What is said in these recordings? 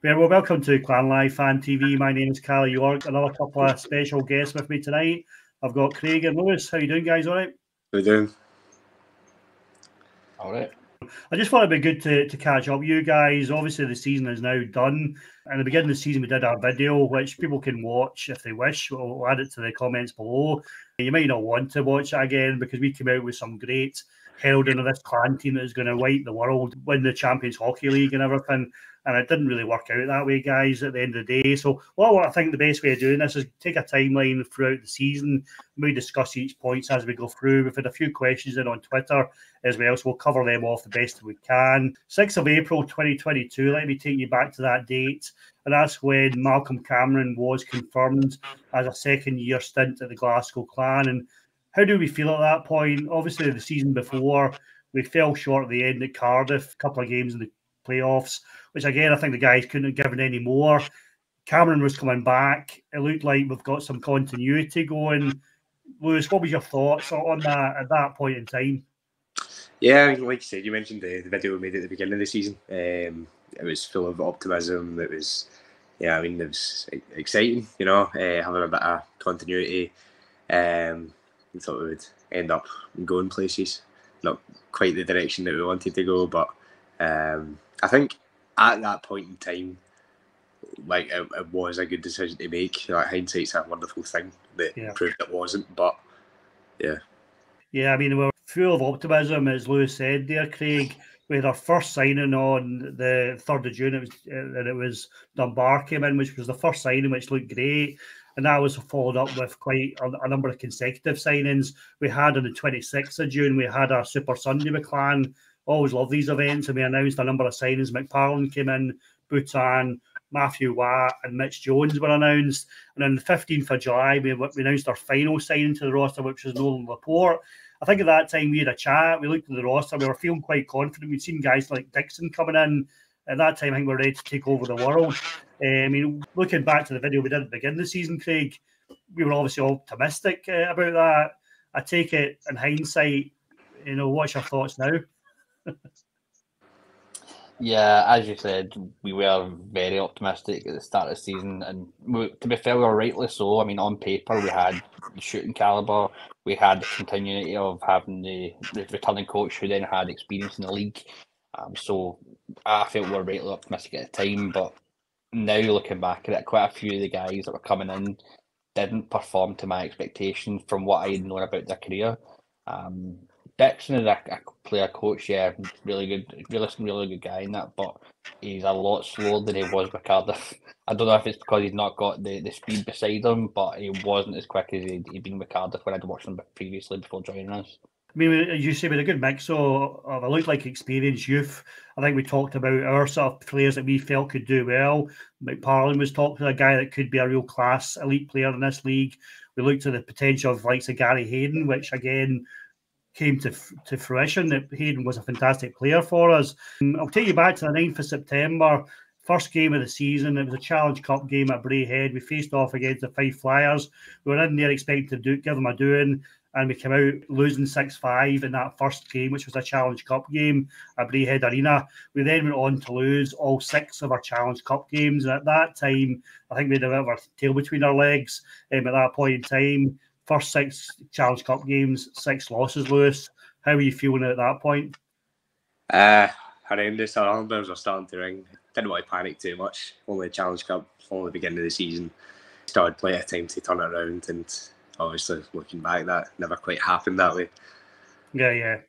Well, welcome to Clan Live Fan TV. My name is Callie York. Another couple of special guests with me tonight. I've got Craig and Lewis. How you doing, guys? All right? How you doing? All right. I just thought it'd be good to catch up with you guys. Obviously, the season is now done. And at the beginning of the season, we did our video, which people can watch if they wish. We'll add it to the comments below. You might not want to watch it again because we came out with some great heralding of this clan team that is going to wipe the world, win the Champions Hockey League and everything. And it didn't really work out that way, guys, at the end of the day. So what I think the best way of doing this is take a timeline throughout the season. We discuss each points as we go through. We've had a few questions in on Twitter as well, so we'll cover them off the best we can. 6th of April 2022, let me take you back to that date. And that's when Malcolm Cameron was confirmed as a second-year stint at the Glasgow Clan. And how do we feel at that point? Obviously, the season before, we fell short at the end at Cardiff, a couple of games in the playoffs, which again, I think the guys couldn't have given any more. Cameron was coming back. It looked like we've got some continuity going. Lewis, what was your thoughts on that at that point in time? Yeah, I mean, like you said, you mentioned the video we made at the beginning of the season. It was full of optimism. It was, it was exciting, having a bit of continuity. We thought we would end up going places, not quite the direction that we wanted to go, but I think at that point in time, it was a good decision to make. Hindsight's a wonderful thing that proved it wasn't, but yeah. Yeah, I mean, we're full of optimism, as Lewis said there, Craig. We had our first signing on the 3rd of June, it was Dunbar came in, which was the first signing, which looked great. And that was followed up with quite a number of consecutive signings. We had on the 26th of June, we had our Super Sunday with Clan. Always love these events, and we announced a number of signings. McParlin came in, Bhutan, Matthew Watt, and Mitch Jones were announced. And on the 15th of July, we announced our final signing to the roster, which was Nolan Laporte. I think at that time we had a chat. We looked at the roster. We were feeling quite confident. We'd seen guys like Dixon coming in. At that time, I think we were ready to take over the world. I mean, looking back to the video we did at the beginning of the season, Craig, we were obviously optimistic about that. I take it in hindsight, what's your thoughts now? Yeah, as you said, we were very optimistic at the start of the season, and to be fair, we were rightly so. I mean, on paper, we had the shooting calibre, we had the continuity of having the returning coach who then had experience in the league. So I felt we were rightly optimistic at the time, but now looking back at it, quite a few of the guys that were coming in didn't perform to my expectations from what I had known about their career. Dixon is a player coach, really good, really good guy in that, but he's a lot slower than he was with Cardiff. I don't know if it's because he's not got the speed beside him, but he wasn't as quick as he'd been with Cardiff when I'd watched him previously before joining us. I mean, as you say, with a good mix of a look like experienced youth. I think we talked about our sort of players that we felt could do well. McParlin was talking to a guy that could be a real class elite player in this league. We looked at the potential of likes of Gary Hayden, which again came to fruition. That Hayden was a fantastic player for us. I'll take you back to the 9th of September, first game of the season. It was a Challenge Cup game at Braehead. We faced off against the Fife Flyers. We were in there expecting to give them a doing, and we came out losing 6-5 in that first game, which was a Challenge Cup game at Braehead Arena. We then went on to lose all 6 of our Challenge Cup games. And at that time, I think we had a bit of our tail between our legs at that point in time. First 6 Challenge Cup games, 6 losses, Lewis. How were you feeling at that point? Horrendous. Our alarm bells were starting to ring. Didn't want to panic too much. Only Challenge Cup, only the beginning of the season. Started plenty of time to turn it around, and obviously looking back, that never quite happened that way. Yeah.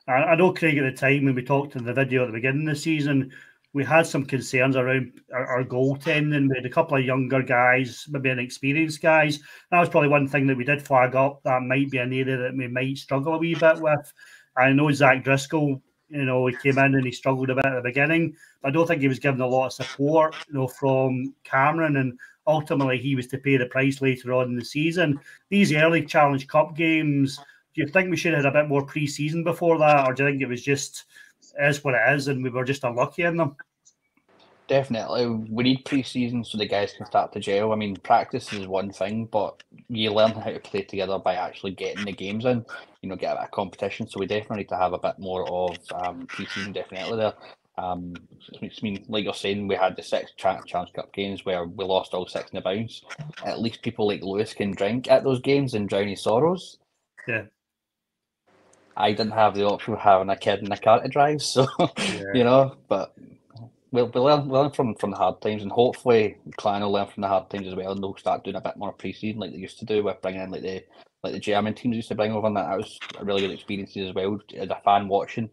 I know, Craig, at the time when we talked in the video at the beginning of the season, we had some concerns around our goaltending. We had a couple of younger guys, maybe inexperienced guys. That was probably one thing that we did flag up. That might be an area that we might struggle a wee bit with. I know Zach Driscoll, he came in and he struggled a bit at the beginning. But I don't think he was given a lot of support, from Cameron. And ultimately, he was to pay the price later on in the season. These early Challenge Cup games, do you think we should have had a bit more pre-season before that? Or do you think it was just is what it is and we were just unlucky in them? Definitely. We need pre-season so the guys can start to gel. I mean, practice is one thing, but you learn how to play together by actually getting the games in, get a bit of competition. So we definitely need to have a bit more of pre-season, definitely there. I mean, like you're saying, we had the 6 Challenge Cup games where we lost all 6 in the bounce. At least people like Lewis can drink at those games and drown his sorrows. Yeah. I didn't have the option of having a kid in the car to drive, so but we'll learn from the hard times, and hopefully Clan will learn from the hard times as well, and they'll start doing a bit more pre-season like they used to do with bringing in like the German teams used to bring over, and that was a really good experience as well. As a fan watching,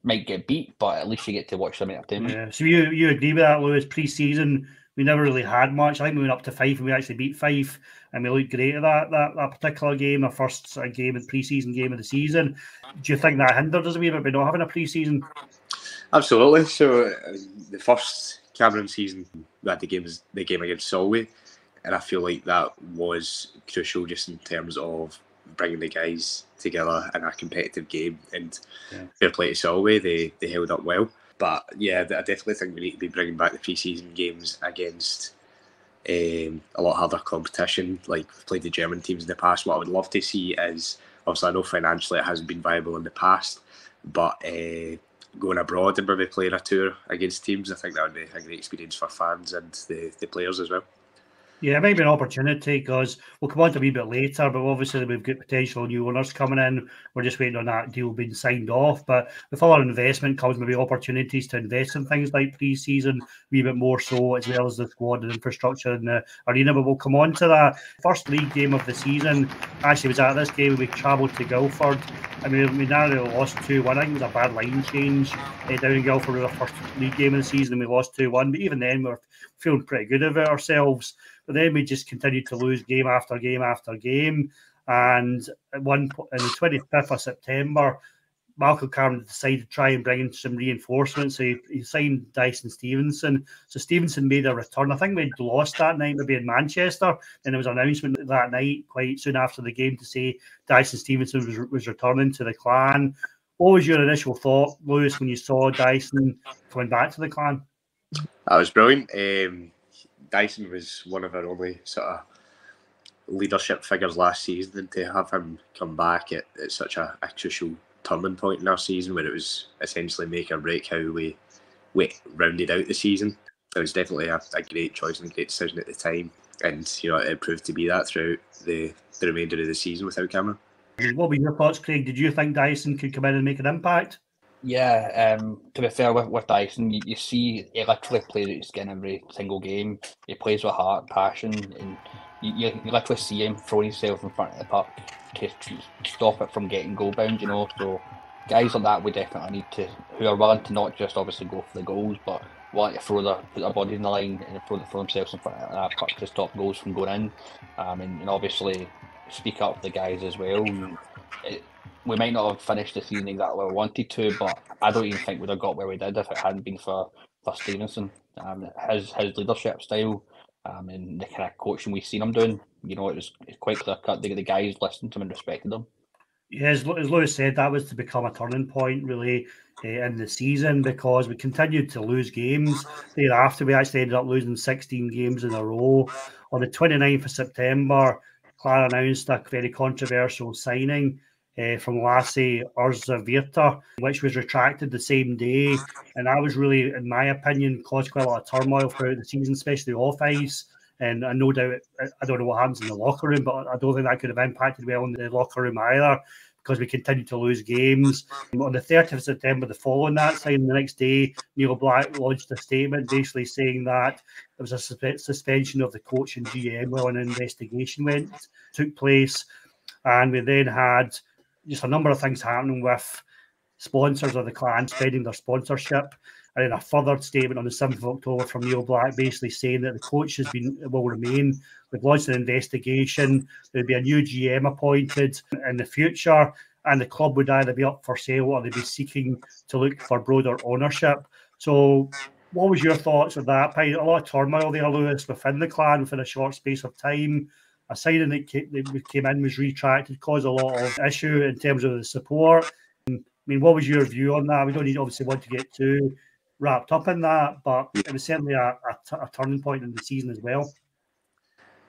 might get beat, but at least you get to watch some entertainment. Yeah. So you agree with that, Lewis? Pre-season, we never really had much. I think we went up to Fife and we actually beat Fife, and we looked great at that particular game, our first game of pre-season game of the season. Do you think that hindered us a wee bit by not having a pre-season? Absolutely. So the first Cameron season, we had the game against Solway, and I feel like that was crucial just in terms of bringing the guys together in a competitive game. And fair play to Solway, they held up well. But yeah, I definitely think we need to be bringing back the pre-season games against a lot harder competition. Like we've played the German teams in the past. What I would love to see is, obviously I know financially it hasn't been viable in the past, but going abroad and maybe playing a tour against teams, I think that would be a great experience for fans and the players as well. Yeah, it might be an opportunity because we'll come on to a wee bit later, but obviously we've got potential new owners coming in. We're just waiting on that deal being signed off. But with all our investment comes maybe opportunities to invest in things like pre-season, a wee bit more so, as well as the squad and infrastructure in the arena. But we'll come on to that. First league game of the season actually was at this game. We travelled to Guildford. I mean, we narrowly lost 2-1. I think it was a bad line change down in Guildford with our first league game of the season, and we lost 2-1. But even then, we were feeling pretty good about ourselves. But then we just continued to lose game after game after game. And at one point, on the 25th of September, Malcolm Cameron decided to try and bring in some reinforcements. So he signed Dyson Stevenson. So Stevenson made a return. I think we'd lost that night, maybe in Manchester. Then there was an announcement that night, quite soon after the game, to say Dyson Stevenson was returning to the Clan. What was your initial thought, Lewis, when you saw Dyson coming back to the Clan? That was brilliant. Dyson was one of our only sort of leadership figures last season, and to have him come back at such a crucial turning point in our season, where it was essentially make or break how we rounded out the season, it was definitely a great choice and a great decision at the time, and it proved to be that throughout the remainder of the season without Cameron. What were your thoughts, Craig? Did you think Dyson could come in and make an impact? Yeah, to be fair with Dyson, you see he literally plays out his skin every single game. He plays with heart, passion, and you literally see him throwing himself in front of the puck to stop it from getting goal bound, So guys like that we definitely need who are willing to not just obviously go for the goals, but willing to put their body in the line and throw themselves in front of that puck to stop goals from going in. And obviously speak up for the guys as well. We might not have finished the season exactly where we wanted to, but I don't even think we'd have got where we did if it hadn't been for Stevenson. His leadership style and the kind of coaching we've seen him doing, it's quite clear cut. The guys listened to him and respected him. Yeah, as Lewis said, that was to become a turning point really in the season, because we continued to lose games. Thereafter, we actually ended up losing 16 games in a row. On the 29th of September, Clara announced a very controversial signing from Lasse Virta, which was retracted the same day. And that was really, in my opinion, caused quite a lot of turmoil throughout the season, especially off ice. And no doubt, I don't know what happens in the locker room, but I don't think that could have impacted well in the locker room either, because we continued to lose games. On the 30th of September, the following that signing, the next day, Neil Black lodged a statement basically saying that there was a suspension of the coach and GM while an investigation took place. And we then had just a number of things happening with sponsors of the Clan spending their sponsorship. And then a further statement on the 7th of October from Neil Black basically saying that the coach will remain. We've launched an investigation. There'll be a new GM appointed in the future, and the club would either be up for sale or they'd be seeking to look for broader ownership. So what was your thoughts on that? Probably a lot of turmoil there, Lewis, within the Clan within a short space of time. A signing that came in was retracted, caused a lot of issue in terms of the support. I mean, what was your view on that? We don't obviously want to get too wrapped up in that, but it was certainly a turning point in the season as well.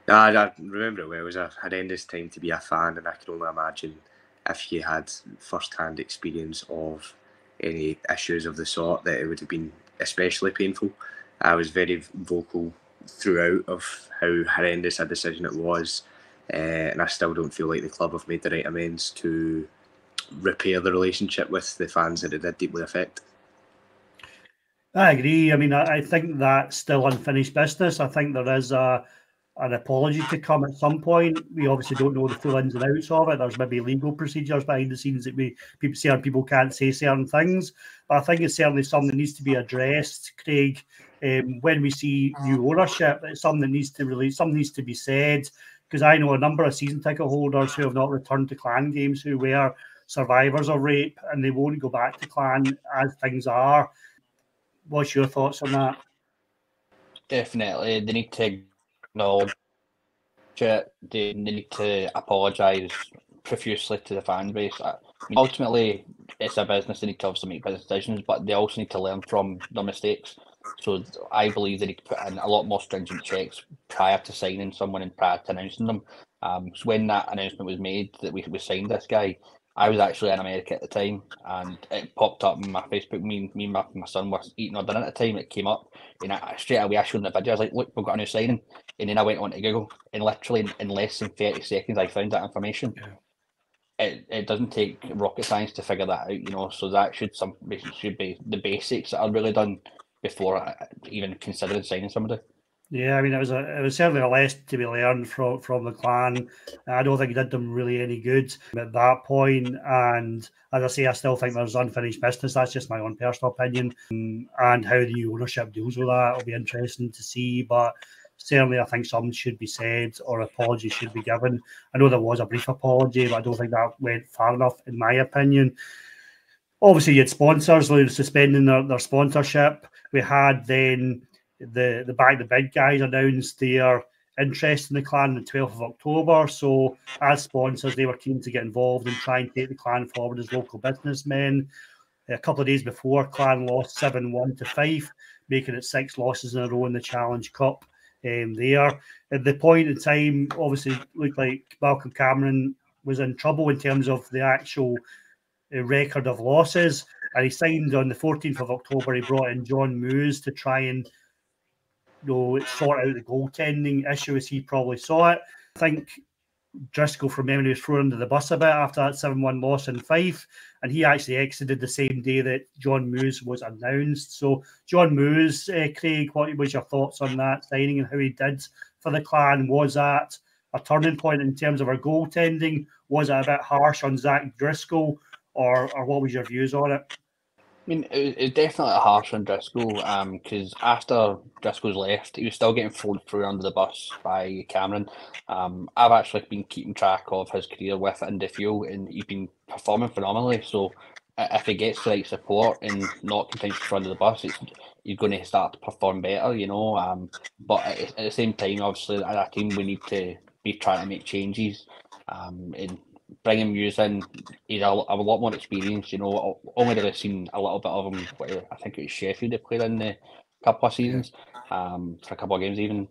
I remember it well. It was a horrendous time to be a fan, and I can only imagine if you had first-hand experience of any issues of the sort, that it would have been especially painful. I was very vocal throughout of how horrendous a decision it was, and I still don't feel like the club have made the right amends to repair the relationship with the fans that it did deeply affect. I agree. I mean, I think that's still unfinished business. I think there is an apology to come at some point. We obviously don't know the full ins and outs of it. There's maybe legal procedures behind the scenes that certain people can't say certain things. But I think it's certainly something that needs to be addressed, Craig. When we see new ownership, it's something that needs to be said. Because I know a number of season ticket holders who have not returned to Clan games who were survivors of rape, and they won't go back to Clan as things are. What's your thoughts on that? Definitely, they need to acknowledge it. They need to apologise profusely to the fan base. I mean, ultimately, it's a business. They need to obviously make business decisions, but they also need to learn from their mistakes. So I believe they need to put in a lot more stringent checks prior to signing someone and prior to announcing them. So when that announcement was made that we signed this guy, I was actually in America at the time, and it popped up on my Facebook. Me and my son were eating our dinner at the time. It came up, and straight away I showed him the video. I was like, "Look, we've got a new signing." And then I went on to Google, and literally in less than 30 seconds, I found that information. Yeah. It doesn't take rocket science to figure that out, so that should be the basics that are really done before even considering signing somebody. Yeah, I mean, it was certainly a lesson to be learned from the Clan. I don't think it did them really any good at that point. And as I say, I still think there's unfinished business. That's just my own personal opinion. And how the new ownership deals with that will be interesting to see. But certainly, I think something should be said or apology should be given. I know there was a brief apology, but I don't think that went far enough, in my opinion. Obviously, you had sponsors suspending their sponsorship. We had then the Back the Big guys announced their interest in the Clan on the 12th of October. So as sponsors, they were keen to get involved and try and take the Clan forward as local businessmen. A couple of days before, Clan lost 7-1 to Fife, making it 6 losses in a row in the Challenge Cup. There. At the point in time, obviously, it looked like Malcolm Cameron was in trouble in terms of the actual record of losses. And he signed on the 14th of October. He brought in John Moose to try and sort out the goaltending issue as he probably saw it. I think Driscoll, from memory, was thrown under the bus a bit after that 7-1 loss in Fife, and he actually exited the same day that John Moose was announced. So, John Moose, Craig, what was your thoughts on that signing and how he did for the Clan? Was that a turning point in terms of our goaltending? Was it a bit harsh on Zach Driscoll, or what was your views on it? I mean, it was definitely harsh on Driscoll because after Driscoll's left, he was still getting thrown through under the bus by Cameron. I've actually been keeping track of his career with Indy Fuel, and he's been performing phenomenally. So if he gets the right support and not continues to throw under the bus, he's going to start to perform better, But at the same time, obviously, as a team, we need to be trying to make changes and bringing Muse in. He's a lot more experienced, only really seen a little bit of him. I think it was Sheffield they played in the couple of seasons, for a couple of games even.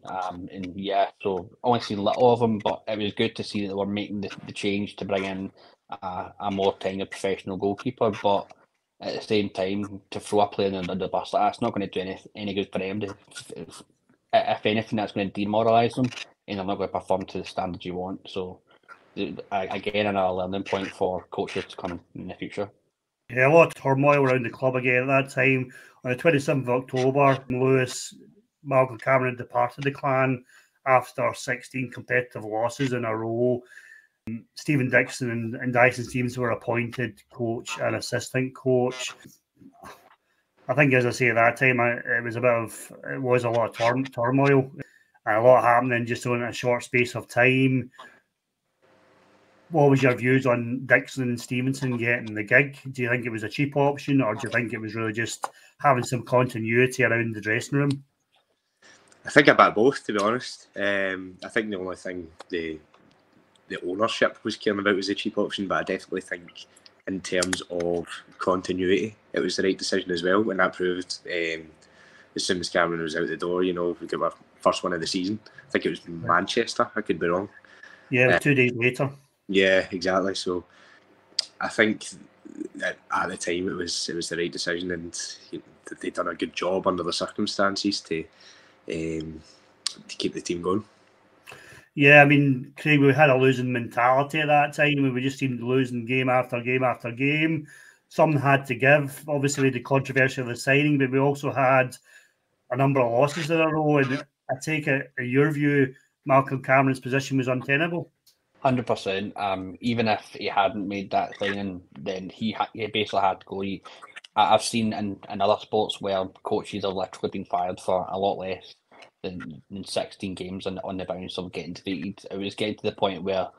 So only seen little of him, but it was good to see that they were making the change to bring in a more tenured professional goalkeeper. But at the same time, to throw a player under the bus, that's not going to do any good for them. If anything, that's going to demoralise them, and they're not going to perform to the standards you want. So, again, another learning point for coaches to come in the future. Yeah, a lot of turmoil around the club again at that time. On the 27th of October, Malcolm Cameron departed the Clan after 16 competitive losses in a row. Stephen Dixon and Dyson Stevens were appointed coach and assistant coach. I think, as I say, at that time, it was a lot of turmoil and a lot happening just in a short space of time. What was your views on Dixon and Stevenson getting the gig? Do you think it was a cheap option, or do you think it was really just having some continuity around the dressing room? I think a bit of both, to be honest. I think the only thing the ownership was caring about was a cheap option, but I definitely think in terms of continuity, it was the right decision as well, and that proved as soon as Cameron was out the door, we got our first one of the season. I think it was Manchester, I could be wrong. Yeah, it was 2 days later. Yeah, exactly. So I think at the time it was the right decision, and they'd done a good job under the circumstances to keep the team going. Yeah, I mean, Craig, we had a losing mentality at that time, and we just seemed losing game after game after game. Something had to give. Obviously, the controversy of the signing, but we also had a number of losses in a row. And I take it, in your view, Malcolm Cameron's position was untenable. 100%. Even if he hadn't made that signing, then he basically had to go. I've seen in other sports where coaches have literally been fired for a lot less than 16 games on the bounce of getting defeated. It was getting to the point where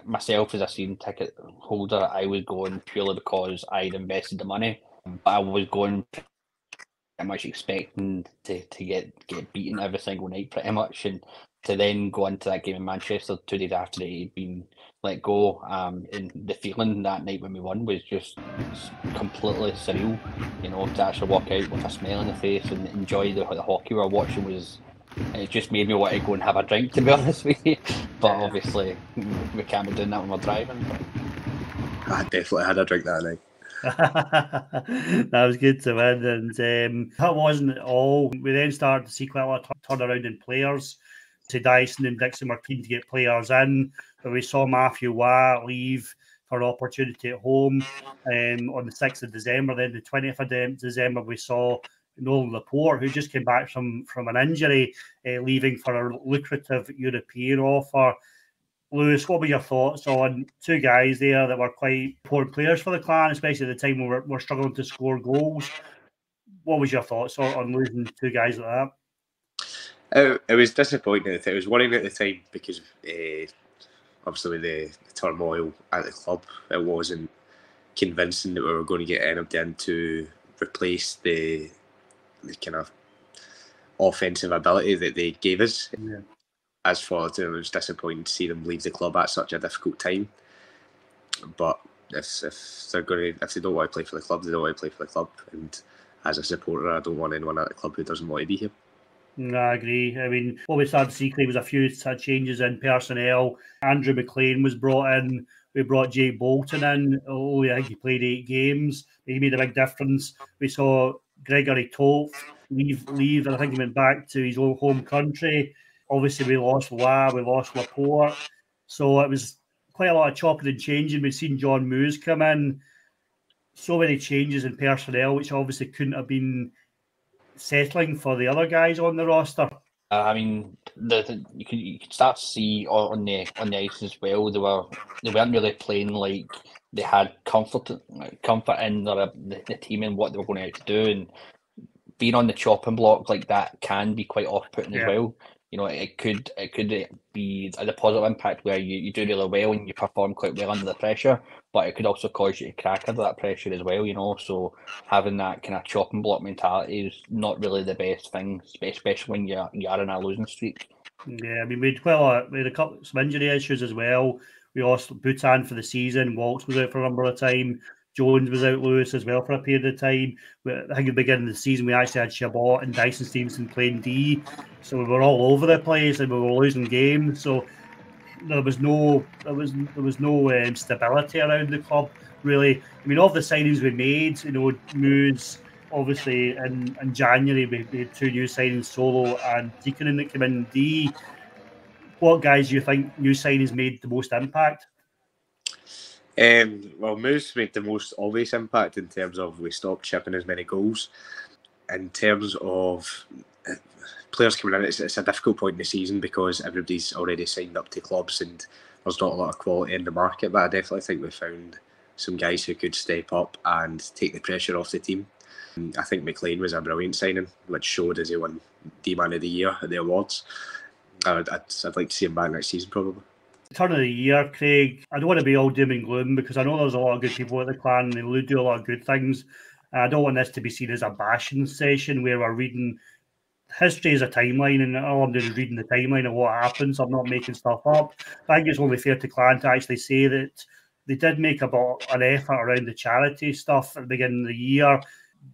myself as a season ticket holder, I was going purely because I'd invested the money, but I was going pretty much expecting to get beaten every single night pretty much, and to then go into that game in Manchester 2 days after he'd been let go, and the feeling that night when we won was just completely surreal. To actually walk out with a smile on the face and enjoy the hockey we were watching it just made me want to go and have a drink, to be honest with you. But obviously we can't be doing that when we're driving. I definitely had a drink that night. That was good to win, and that wasn't all. We then started to see quite a lot of turnaround in players. To Dyson and Dixon were keen to get players in, but we saw Matthew Waugh leave for an opportunity at home on the 6th of December. Then the 20th of December, we saw Nolan Laporte, who just came back from an injury, leaving for a lucrative European offer. Lewis, what were your thoughts on two guys there that were quite important players for the Clan, especially at the time when we're struggling to score goals? What was your thoughts on losing two guys like that? It was disappointing. It was worrying at the time because obviously with the turmoil at the club, it wasn't convincing that we were going to get anybody in to replace the kind of offensive ability that they gave us. Yeah. As for it was disappointing to see them leave the club at such a difficult time. But if they don't want to play for the club, they don't want to play for the club. And as a supporter, I don't want anyone at the club who doesn't want to be here. No, I agree. I mean, what we started to see, Craig, was a few changes in personnel. Andrew McLean was brought in. We brought Jake Bolton in. I think he played 8 games. He made a big difference. We saw Gregory Toth leave. I think he went back to his own home country. Obviously, we lost Waugh, we lost Laporte. So it was quite a lot of chopping and changing. We've seen John Moose come in. So many changes in personnel, which obviously couldn't have been settling for the other guys on the roster. I mean, you could start to see on the ice as well. They weren't really playing like they had comfort in the team and what they were going out to do, and being on the chopping block like that can be quite off-putting as well. It could be a positive impact where you do really well and you perform quite well under the pressure, but it could also cause you to crack under that pressure as well. So having that kind of chopping block mentality is not really the best thing, especially when you are in a losing streak. Yeah, I mean, we had some injury issues as well. We lost Bhutan for the season. Waltz was out for a number of time. Jones was out, Lewis as well for a period of time. I think at the beginning of the season, we actually had Chabot and Dyson Stevenson playing D. So we were all over the place and we were losing games. So there was no stability around the club, really. I mean, of the signings we made, Moose, obviously in January, we had 2 new signings, Solo and Tikkanen, that came in D. What guys do you think new signings made the most impact? Well, Moose made the most obvious impact in terms of we stopped chipping as many goals. In terms of players coming in, it's a difficult point in the season because everybody's already signed up to clubs and there's not a lot of quality in the market, but I definitely think we found some guys who could step up and take the pressure off the team. I think McLean was a brilliant signing, which showed as he won D-Man of the Year at the awards. I'd like to see him back next season, probably. Turn of the year, Craig. I don't want to be all doom and gloom because I know there's a lot of good people at the Clan and they do a lot of good things. I don't want this to be seen as a bashing session where we're reading history as a timeline and all I'm doing is reading the timeline of what happens. I'm not making stuff up. I think it's only fair to Clan to actually say that they did make about an effort around the charity stuff at the beginning of the year.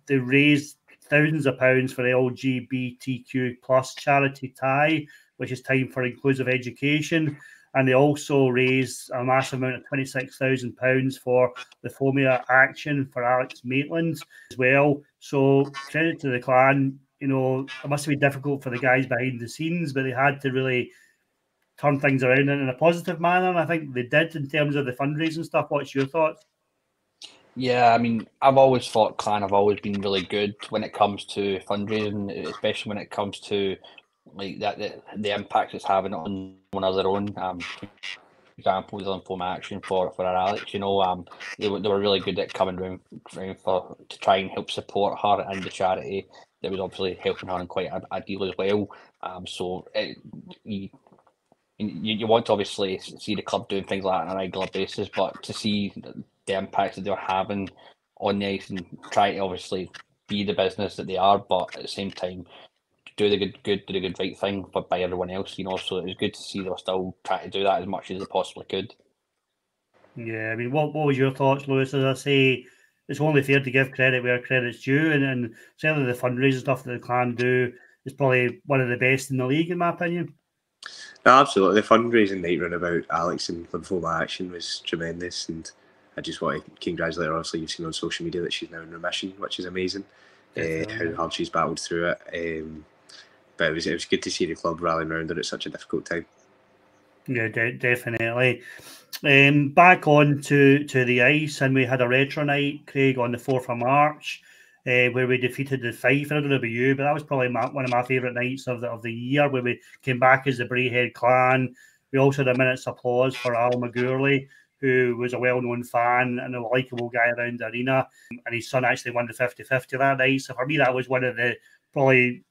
They raised thousands of pounds for the LGBTQ plus charity tie, which is Time for Inclusive Education. and they also raised a massive amount of £26,000 for the Phobia Action for Alex Maitland as well. So credit to the clan. You know, it must have been difficult for the guys behind the scenes, but they had to really turn things around in a positive manner, and I think they did in terms of the fundraising stuff. What's your thoughts? Yeah, I mean, I've always thought Clan have always been really good when it comes to fundraising, especially when it comes to like the impact it's having on one of their own. For example, the Lymphoma Action for our Alex, you know, they were really good at coming round to try and help support her and the charity that was obviously helping her in quite a deal as well. So you want to obviously see the club doing things like that on a regular basis, but to see the impact that they're having on the ice and try to obviously be the business that they are, but at the same time do the good right thing but by everyone else, you know. So it was good to see they were still trying to do that as much as they possibly could. Yeah, I mean, what was your thoughts, Lewis? As I say, it's only fair to give credit where credit's due, and certainly the fundraising stuff that the clan do is probably one of the best in the league, in my opinion. No, absolutely. The fundraising night run about Alex and Lymphoma Action was tremendous, and I just want to congratulate her. Obviously, you've seen on social media that she's now in remission, which is amazing. How hard she's battled through it. But it was good to see the club rallying around her at such a difficult time. Yeah, definitely. Back on to the ice, and we had a retro night, Craig, on the 4th of March, where we defeated the Fife. I don't know about you, but that was probably one of my favourite nights of the year, where we came back as the Braehead Clan. We also had a minute's applause for Al McGourley, who was a well-known fan and a likeable guy around the arena, and his son actually won the 50-50 that night. So for me, that was one of the probably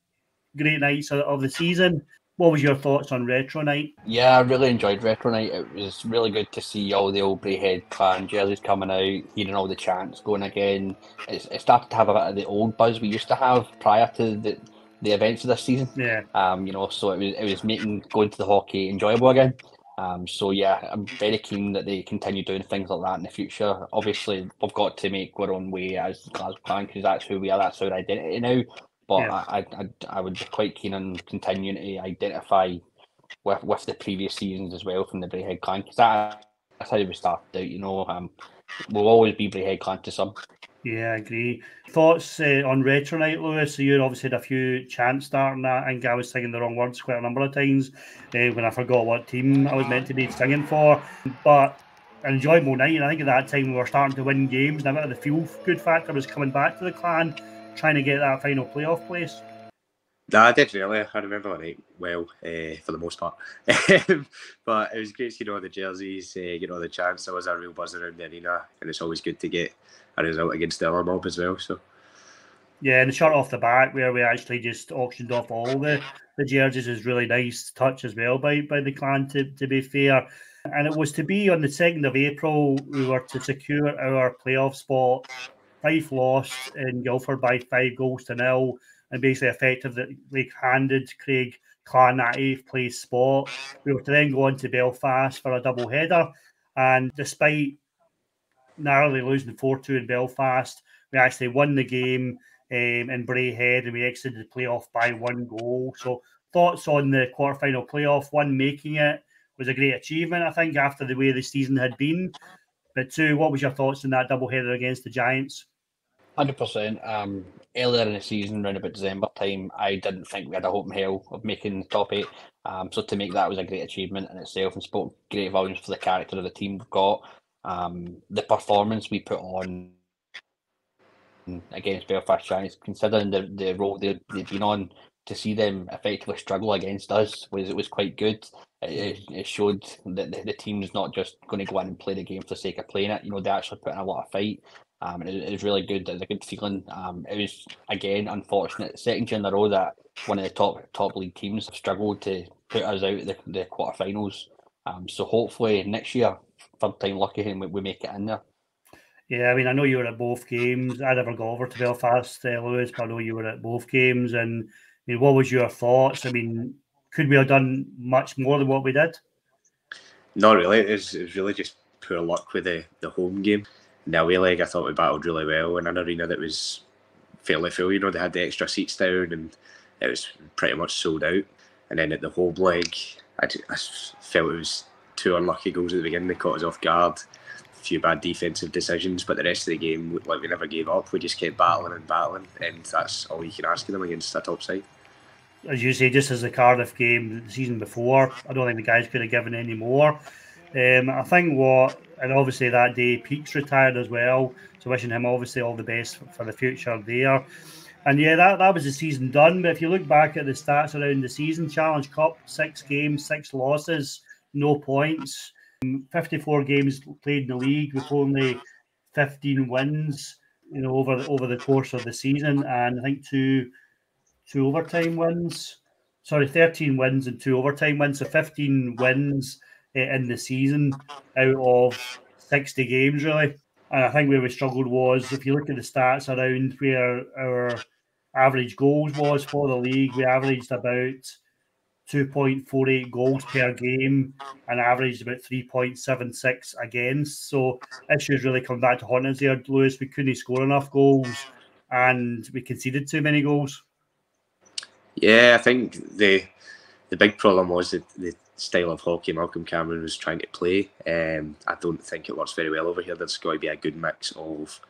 great nights of the season. What was your thoughts on retro night? Yeah, I really enjoyed retro night. It was really good to see all the old Braehead Clan jerseys coming out, hearing all the chants going again. It started to have a bit of the old buzz we used to have prior to the events of this season. Yeah. You know, so it was making going to the hockey enjoyable again. So yeah, I'm very keen that they continue doing things like that in the future. Obviously, we've got to make our own way as Glasgow Clan because that's who we are. That's our identity now. But Yeah. I would be quite keen on continuing to identify with the previous seasons as well from the Braehead Clan, because that's how we started out, you know. We'll always be Braehead Clan to some. Yeah, I agree. Thoughts on retro night, Lewis? So you obviously had a few chants starting that. I think I was singing the wrong words quite a number of times when I forgot what team I was meant to be singing for. But an enjoyable night, and I think at that time we were starting to win games, and a bit of the feel-good factor was coming back to the clan, trying to get that final playoff place. Nah, definitely. I remember that night well, for the most part. But it was great seeing all the jerseys, getting all the chants. There was a real buzz around the arena, and it's always good to get a result against the other mob as well. So yeah, and the shirt off the back where we actually just auctioned off all the jerseys is really nice touch as well by the clan, to be fair. And it was to be on the 2nd of April, we were to secure our playoff spot. Fife lost in Guildford by 5-0 and basically effectively handed Craig Clan that 8th place spot. We were to then go on to Belfast for a double header, and despite narrowly losing 4-2 in Belfast, we actually won the game in Braehead, and we exited the playoff by 1 goal. So thoughts on the quarterfinal playoff? One, making it was a great achievement, I think, after the way the season had been. But two, what was your thoughts on that doubleheader against the Giants? 100%. Earlier in the season, around about December time, I didn't think we had a hope in hell of making the top 8. So to make that was a great achievement in itself and spoke great volumes for the character of the team we've got. The performance we put on against Belfast Giants, considering the role they've been on, to see them effectively struggle against us was quite good. It showed that the team's not just going to go in and play the game for the sake of playing it. You know, they actually put in a lot of fight. And it was really good. It was a good feeling. It was, again, unfortunate. Second year in a row that one of the top league teams have struggled to put us out the quarterfinals. So hopefully next year, third time lucky, and we make it in there. Yeah, I mean, I know you were at both games. I never got over to Belfast, Lewis, but I know you were at both games. And I mean, what was your thoughts? I mean, could we have done much more than what we did? not really. It was really just poor luck with the home game. In the away leg, I thought we battled really well in an arena that was fairly full. You know, they had the extra seats down, and it was pretty much sold out. And then at the home leg, I felt it was 2 unlucky goals at the beginning. They caught us off guard. A few bad defensive decisions, but the rest of the game, we never gave up. We just kept battling, and that's all you can ask of them against a top side. As you say, just as the Cardiff game the season before, I don't think the guys could have given any more. I think and obviously that day Peake's retired as well, so wishing him obviously all the best for the future there. And yeah, that was the season done. But if you look back at the stats around the season, Challenge Cup, 6 games, 6 losses, no points. 54 games played in the league with only 15 wins, over the course of the season, and I think two overtime wins. Sorry, 13 wins and 2 overtime wins, so 15 wins in the season out of 60 games, really. And I think where we struggled was, if you look at the stats around where our average goals was for the league, we averaged about 2.48 goals per game and averaged about 3.76 against. So issues really come back to haunt us there, Lewis. We couldn't score enough goals and we conceded too many goals. Yeah, I think the big problem was the style of hockey Malcolm Cameron was trying to play. I don't think it works very well over here. There's got to be a good mix of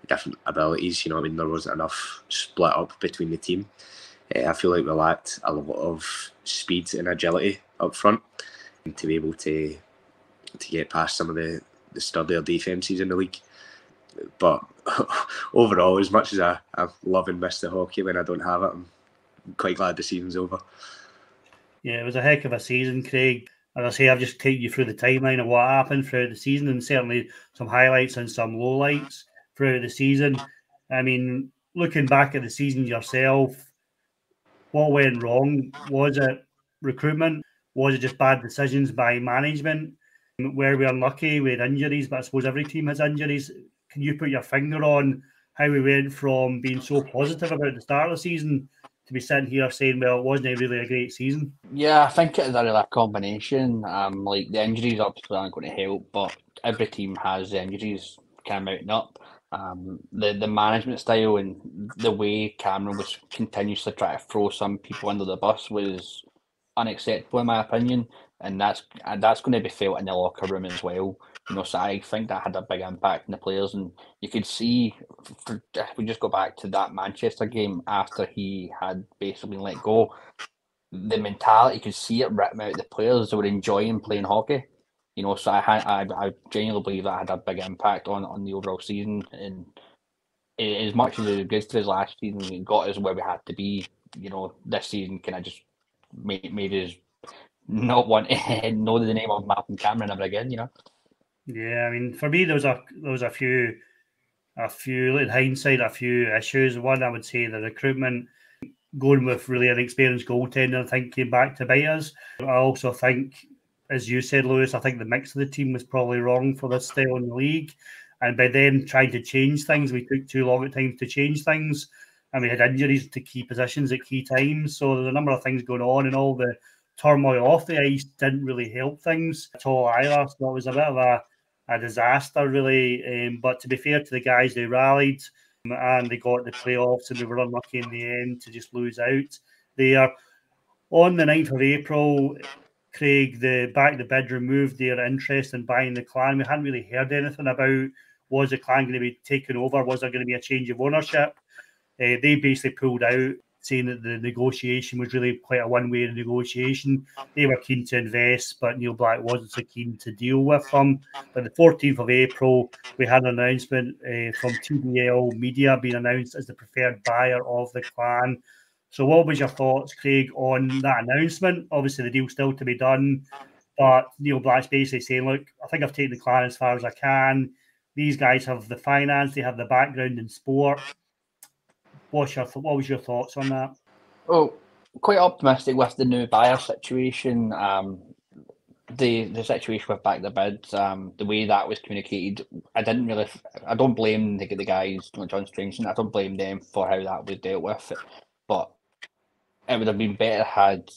different abilities. There wasn't enough split up between the team. I feel like we lacked a lot of speed and agility up front to be able to get past some of the sturdier defences in the league. But overall, as much as I love and miss the hockey when I don't have it, I'm quite glad the season's over. Yeah, it was a heck of a season, Craig. As I say, I've just taken you through the timeline of what happened throughout the season, and certainly some highlights and some lowlights throughout the season. I mean, looking back at the season yourself, what went wrong? Was it recruitment? Was it just bad decisions by management? Were we unlucky? We had injuries, but I suppose every team has injuries. Can you put your finger on how we went from being so positive about the start of the season to be sitting here saying, well, it wasn't really a great season? Yeah, I think it's a real combination. Like the injuries obviously aren't going to help, but every team has the injuries kind of mounting up. The management style and the way Cameron was continuously trying to throw some people under the bus was unacceptable in my opinion, and that's going to be felt in the locker room as well. So I think that had a big impact on the players, and you could see if we just go back to that Manchester game after he had basically been let go, the mentality, you could see it written out the players. They were enjoying playing hockey. So I genuinely believe that had a big impact on the overall season. And as much as it was good for us last season, it got us where we had to be. This season kind of just made us not want to know the name of Malcolm Cameron ever again. Yeah, I mean, for me, there was a few, in hindsight, a few issues. One, I would say the recruitment, going with really inexperienced goaltender, I think came back to bite us. I also think, as you said, Lewis, I think the mix of the team was probably wrong for this style in the league. And by them trying to change things, we took too long at times to change things. And we had injuries to key positions at key times. So there's a number of things going on, and all the turmoil off the ice didn't really help things at all either. So it was a bit of a disaster, really. But to be fair to the guys, they rallied and they got the playoffs, and we were unlucky in the end to just lose out there. On the 9th of April, Craig, the Back the Bid removed their interest in buying the Clan. We hadn't really heard anything about, was the Clan going to be taken over? Was there going to be a change of ownership? They basically pulled out, saying that the negotiation was really quite a one-way negotiation. They were keen to invest, but Neil Black wasn't so keen to deal with them. But the 14th of April, we had an announcement from TBL Media being announced as the preferred buyer of the Clan. So what was your thoughts, Craig, on that announcement? Obviously, the deal's still to be done, but Neil Black's basically saying, look, I think I've taken the Clan as far as I can. These guys have the finance, they have the background in sport. What was your thoughts on that? Oh, quite optimistic with the new buyer situation. The situation with Back the Bid, the way that was communicated, I don't blame the guys, John Strangeson, I don't blame them for how that was dealt with, but it would have been better had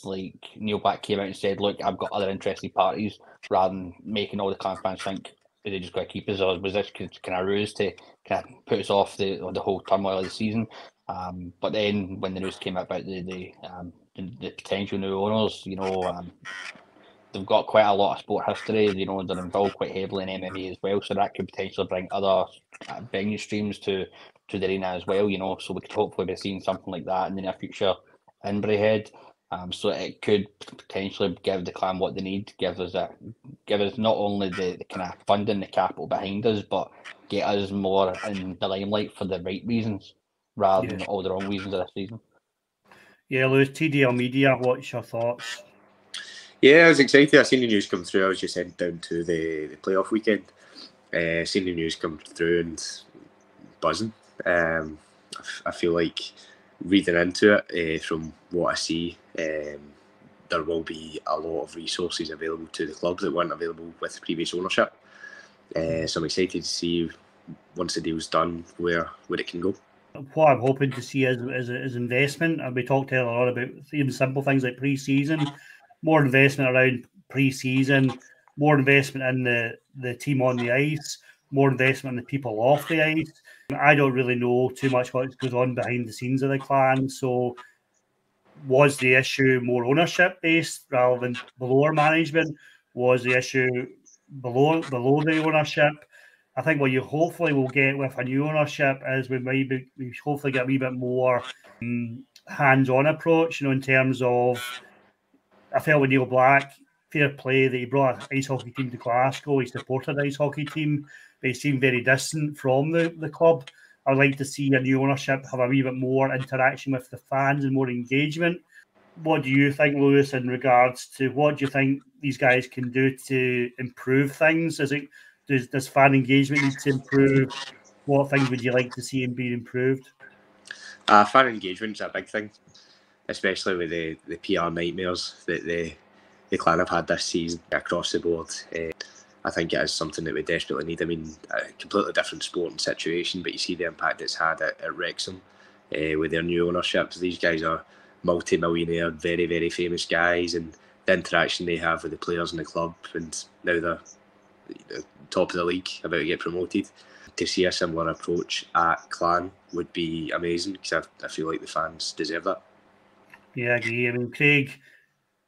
Neil Black came out and said, look, I've got other interested parties, rather than making all the Clan fans think, are they just going to keep us, or was this kind of ruse to kind of put us off the whole turmoil of the season? But then when the news came out about the potential new owners, they've got quite a lot of sport history. You know, they're involved quite heavily in MMA as well, so that could potentially bring other venue streams to the arena as well. You know, so we could hopefully be seeing something like that in the near future in Braehead. So it could potentially give the clan what they need, give us not only the kind of funding, the capital behind us, but get us more in the limelight for the right reasons rather than all the wrong reasons of this season. Yeah, Lewis, TDL Media, what's your thoughts? Yeah, I was excited. I seen the news come through. I was just heading down to the playoff weekend. Seen the news come through and buzzing. I feel like reading into it from what I see, there will be a lot of resources available to the club that weren't available with previous ownership. So I'm excited to see once the deal's done where it can go. What I'm hoping to see is investment, and we talked earlier on about even simple things like pre-season, more investment around pre-season, more investment in the team on the ice, more investment in the people off the ice. I don't really know too much what goes on behind the scenes of the clan, so was the issue more ownership based rather than below management? Was the issue below the ownership? I think what you hopefully will get with a new ownership is we hopefully get a wee bit more hands-on approach, you know, in terms of, I felt with Neil Black, fair play that he brought an ice hockey team to Glasgow, he supported the ice hockey team, but he seemed very distant from the club. I'd like to see a new ownership have a wee bit more interaction with the fans and more engagement. What do you think, Lewis, in regards to what do you think these guys can do to improve things? Does fan engagement need to improve? What things would you like to see being improved? Fan engagement's a big thing, especially with the PR nightmares that the clan have had this season across the board. I think it is something that we desperately need. I mean, a completely different sport and situation, but you see the impact it's had at Wrexham with their new ownership. These guys are multi-millionaire, very, very famous guys, and the interaction they have with the players in the club, and now they're top of the league, about to get promoted. To see a similar approach at Clan would be amazing, because I feel like the fans deserve that. Yeah, I agree. I mean, Craig,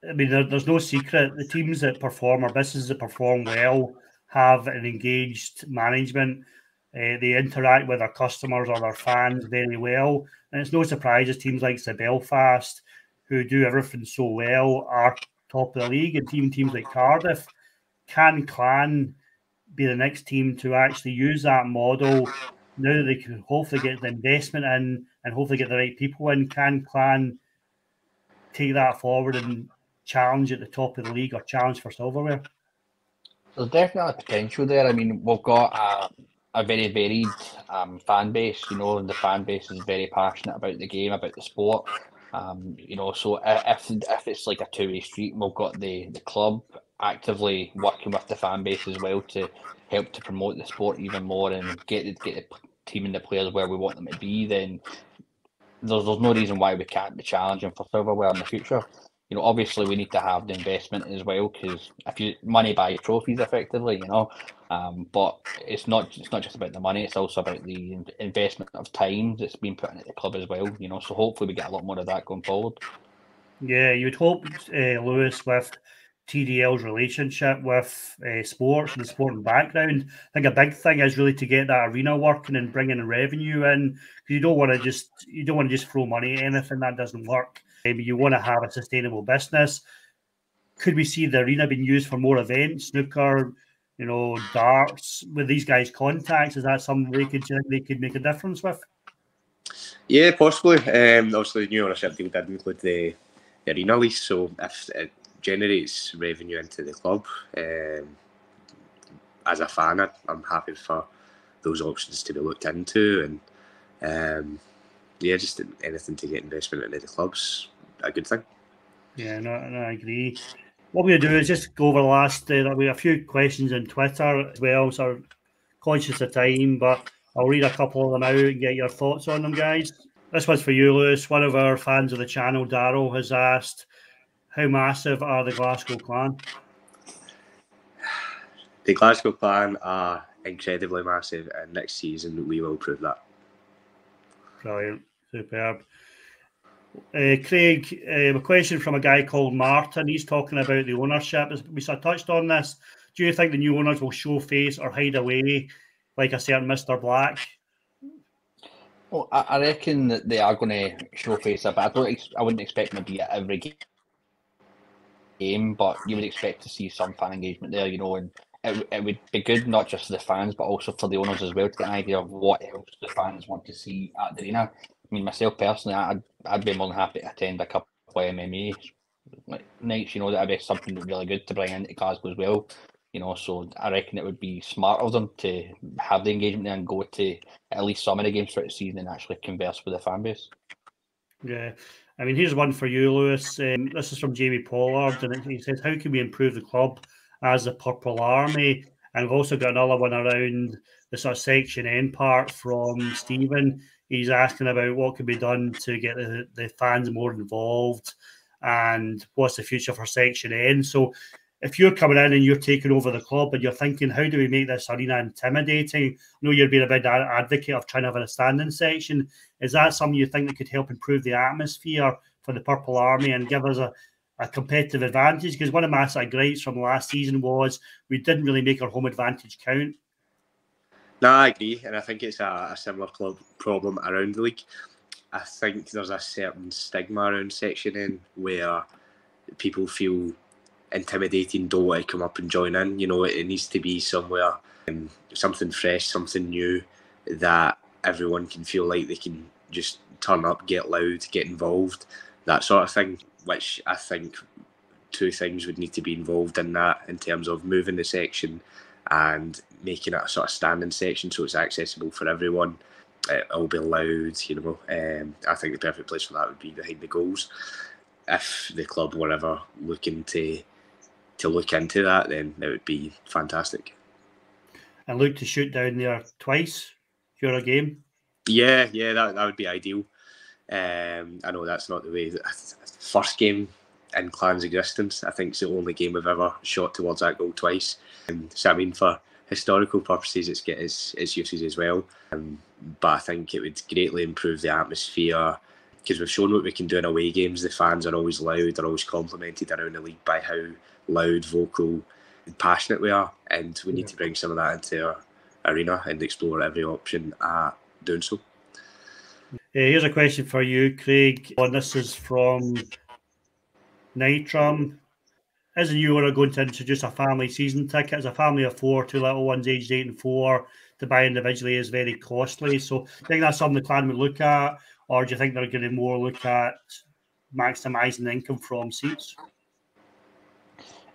there's no secret. The teams that perform, or businesses that perform well, have an engaged management. They interact with their customers or their fans very well. And it's no surprise as teams like Belfast, who do everything so well, are top of the league. And even teams like Cardiff, can Clan be the next team to actually use that model now that they can hopefully get the investment in and hopefully get the right people in? Can Clan take that forward and challenge at the top of the league or challenge for silverware? There's definitely potential there. I mean, we've got a very varied fan base. You know, the fan base is very passionate about the game, about the sport. You know, so if it's like a two-way street, we've got the club actively working with the fan base as well to help to promote the sport even more and get the team and the players where we want them to be, then there's no reason why we can't be challenging for silverware in the future. You know, obviously we need to have the investment as well, because money buys trophies effectively, you know. But it's not just about the money; it's also about the investment of time that's been put into the club as well. You know, so hopefully we get a lot more of that going forward. Yeah, you would hope, Lewis, with TDL's relationship with sports and the sporting background. I think a big thing is really to get that arena working and bringing revenue in, because you don't want to just throw money at anything. That doesn't work. You want to have a sustainable business. Could we see the arena being used for more events, snooker, you know, darts, with these guys' contacts? Is that something they could make a difference with? Yeah, possibly. Obviously, the new ownership deal did include the arena lease, so if it generates revenue into the club, as a fan, I'm happy for those options to be looked into, and yeah, just anything to get investment into the club's a good thing. Yeah, no, I agree. What we're going to do is just go over the last, we have a few questions on Twitter as well, so conscious of time, but I'll read a couple of them out and get your thoughts on them, guys. This one's for you, Lewis. One of our fans of the channel, Daryl, has asked, how massive are the Glasgow Clan? The Glasgow Clan are incredibly massive, and next season we will prove that. Brilliant. Superb. Craig, a question from a guy called Martin. He's talking about the ownership. We sort of touched on this. Do you think the new owners will show face or hide away like a certain Mr. Black? Well, I reckon that they are going to show face a bit. I wouldn't expect them to be at every game, but you would expect to see some fan engagement there, you know, and it would be good not just for the fans, but also for the owners as well, to get an idea of what else the fans want to see at the arena. I mean, myself personally, I'd be more than happy to attend a couple of MMA nights, you know, that'd be something really good to bring into Glasgow as well. You know, so I reckon it would be smart of them to have the engagement there and go to at least some of the games throughout the season and actually converse with the fan base. Yeah. I mean, here's one for you, Lewis. This is from Jamie Pollard, and he says, how can we improve the club as the Purple Army? And we've also got another one around the sort of Section N part from Stephen. He's asking about what can be done to get the fans more involved and what's the future for Section N. So if you're coming in and you're taking over the club and you're thinking, how do we make this arena intimidating? I know you're being a big advocate of trying to have a standing section. Is that something you think that could help improve the atmosphere for the Purple Army and give us a competitive advantage? Because one of my gripes from last season was we didn't really make our home advantage count. No, I agree, and I think it's a similar club problem around the league. I think there's a certain stigma around Section N where people feel intimidating, don't want to come up and join in. You know, it needs to be somewhere, something fresh, something new, that everyone can feel like they can just turn up, get loud, get involved, that sort of thing, which I think two things would need to be involved in that, in terms of moving the section and making it a sort of standing section so it's accessible for everyone. It'll be loud, you know. I think the perfect place for that would be behind the goals. If the club were ever looking to look into that, then it would be fantastic. And look to shoot down there twice during a game. Yeah, that would be ideal. I know that's not the way. First game in Clan's existence, I think it's the only game we've ever shot towards that goal twice. So I mean, for historical purposes, it's got its uses as well. But I think it would greatly improve the atmosphere, because we've shown what we can do in away games. The fans are always loud, they're always complimented around the league by how loud, vocal, and passionate we are, and we need to bring some of that into our arena and explore every option at doing so. Here's a question for you, Craig. This is from Nitram. As a new owner going to introduce a family season ticket, as a family of four, two little ones aged 8 and 4, to buy individually is very costly. So do you think that's something the clan would look at, or do you think they're going to more look at maximising income from seats?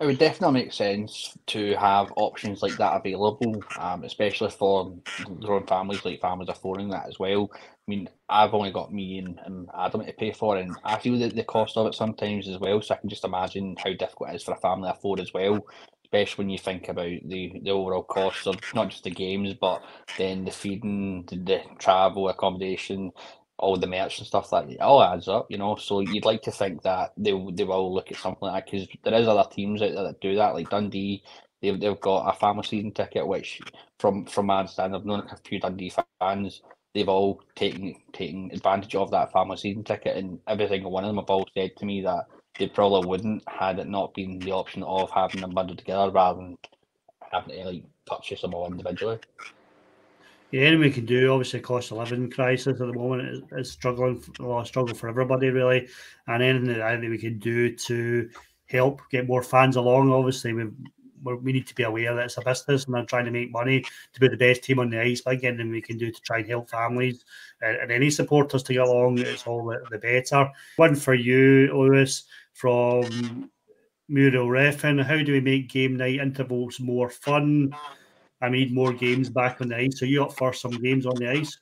It would definitely make sense to have options like that available, especially for their own families, like families of four in that as well. I mean, I've only got me and Adam to pay for, and I feel that the cost of it sometimes as well, so I can just imagine how difficult it is for a family of four as well, especially when you think about the overall cost of not just the games, but then the feeding, the travel, accommodation, all the merch and stuff like that. It all adds up, you know. So you'd like to think that they will look at something like that, because there is other teams out there that do that, like Dundee. They've got a family season ticket, which from my understanding, I've known a few Dundee fans. They've all taken advantage of that family season ticket, and every single one of them have all said to me that they probably wouldn't, had it not been the option of having them bundled together rather than having to like purchase them all individually. Yeah, anything we can do, obviously, cost of living crisis at the moment is a struggle for everybody, really. And anything that I think we can do to help get more fans along, obviously, we need to be aware that it's a business and they're trying to make money to be the best team on the ice. But anything we can do to try and help families and any supporters to get along, it's all the better. One for you, Lewis, from Muriel Reffin. How do we make game night intervals more fun? I need more games back on the ice. So you up for some games on the ice?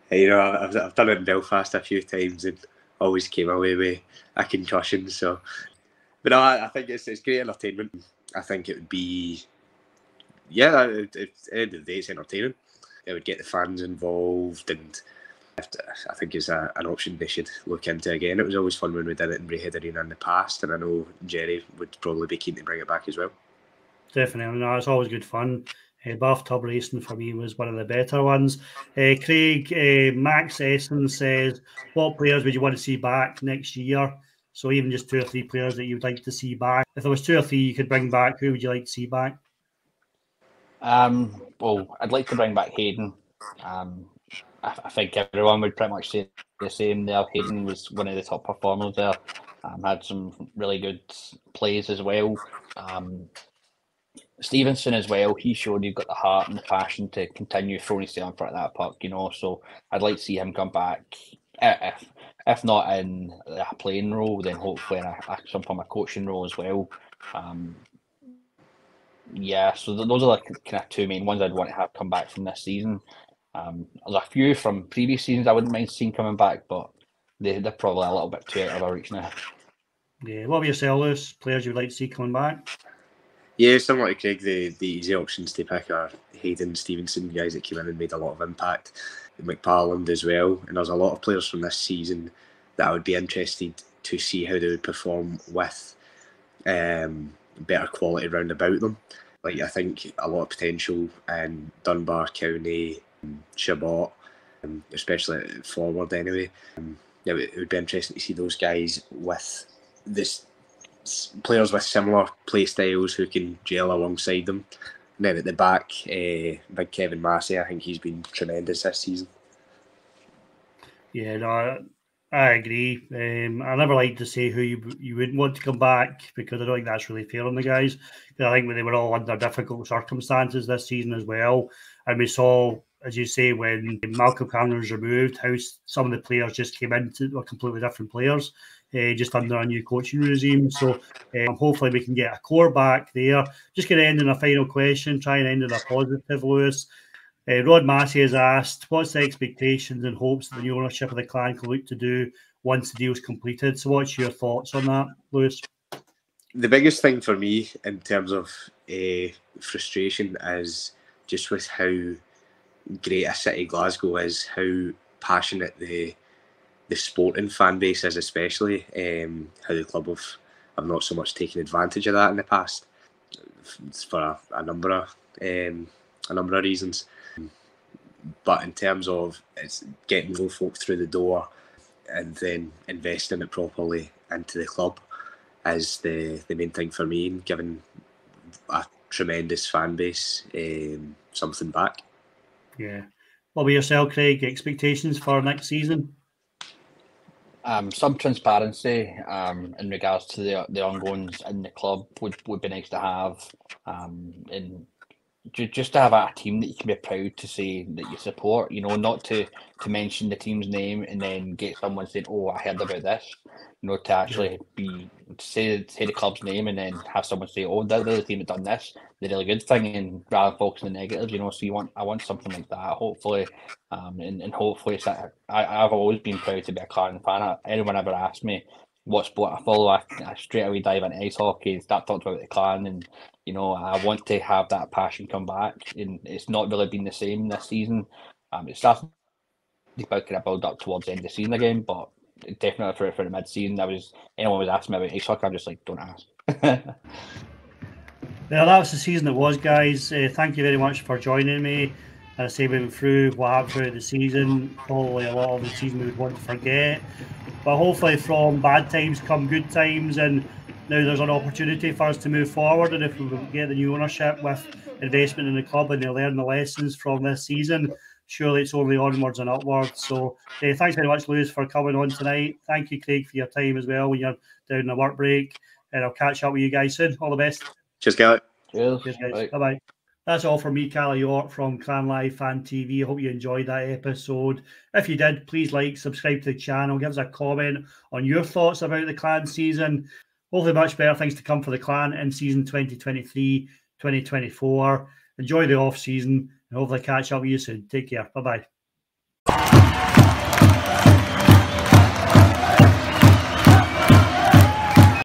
You know, I've done it in Belfast a few times and always came away with a concussion. So, but no, I think it's great entertainment. I think it would be, at the end of the day, it's entertaining. It would get the fans involved, and I think it's an option they should look into again. It was always fun when we did it in Rayhead Arena in the past, and I know Jerry would probably be keen to bring it back as well. Definitely, no, it's always good fun. Bathtub Racing for me was one of the better ones. Craig, Max Essen says, what players would you want to see back next year? So even just 2 or 3 players that you'd like to see back. If there was 2 or 3 you could bring back, who would you like to see back? Well, I'd like to bring back Hayden. I think everyone would pretty much say the same there. Hayden was one of the top performers there. Had some really good plays as well. Stevenson as well, he showed he's got the heart and the passion to continue throwing his tail in front of that puck, so I'd like to see him come back. If not in a playing role, then hopefully in some form of coaching role as well. So those are the kind of 2 main ones I'd want to have come back from this season. There's a few from previous seasons I wouldn't mind seeing coming back, but they're probably a little bit too out of our reach now. Yeah, what about yourself, Lewis? Players you would like to see coming back? Yeah, similar to Craig, the easy options to pick are Hayden, Stevenson, guys that came in and made a lot of impact. McParland as well, and there's a lot of players from this season that I would be interested to see how they would perform with better quality round about them. Like I think a lot of potential in Dunbar, County, Chabot, especially forward anyway. It would be interesting to see those guys with this players with similar play styles who can gel alongside them. And then at the back, big Kevin Massey, I think he's been tremendous this season. Yeah, no, I agree. I never like to say who you wouldn't want to come back because I don't think that's really fair on the guys. I think they were all under difficult circumstances this season as well. And we saw, as you say, when Malcolm Cameron was removed, how some of the players just came into were completely different players, just under a new coaching regime. So hopefully we can get a core back there. Just going to end on a final question, try and end on a positive, Lewis. Rod Massey has asked, what's the expectations and hopes that the new ownership of the Clan can look to do once the deal's completed? So what's your thoughts on that, Lewis? The biggest thing for me in terms of frustration is just with how great a city Glasgow is, how passionate the sporting fan base is, especially how the club have not so much taken advantage of that in the past for a number of reasons. But in terms of it's getting low folk through the door and then investing it properly into the club is the main thing for me, and giving a tremendous fan base something back. Yeah. What about yourself, Craig? Expectations for next season? Some transparency in regards to the ongoings in the club would be nice to have, and just to have a team that you can be proud to say that you support, not to mention the team's name and then get someone saying, oh, I heard about this, to actually say the club's name and then have someone say, oh, they're the team that done this, the really good thing, and rather than focus on the negatives, so I want something like that, hopefully, and hopefully it's that I've always been proud to be a Clan fan. Anyone ever asked me what sport I follow, I straight away dive into ice hockey, start talking about the Clan, and I want to have that passion come back, and it's not really been the same this season. It started to kind of build up towards the end of the season again, but definitely for the mid-season, anyone was asking me about ice hockey, I'm just like, don't ask. Well, that was the season it was, guys. Thank you very much for joining me. As I say, we went through what happened throughout the season. Probably a lot of the season we would want to forget. But hopefully from bad times come good times, and now there's an opportunity for us to move forward. And if we get the new ownership with investment in the club and they learn the lessons from this season, surely it's only onwards and upwards. So thanks very much, Lewis, for coming on tonight. Thank you, Craig, for your time as well when you're down the work break. And I'll catch up with you guys soon. All the best. Cheers, Kelly. Cheers, guys. Bye-bye. That's all from me, Calla York from Clan Live Fan TV. I hope you enjoyed that episode. If you did, please subscribe to the channel, give us a comment on your thoughts about the Clan season. Hopefully much better things to come for the Clan in season 2023-2024. Enjoy the off-season and hopefully catch up with you soon. Take care. Bye-bye.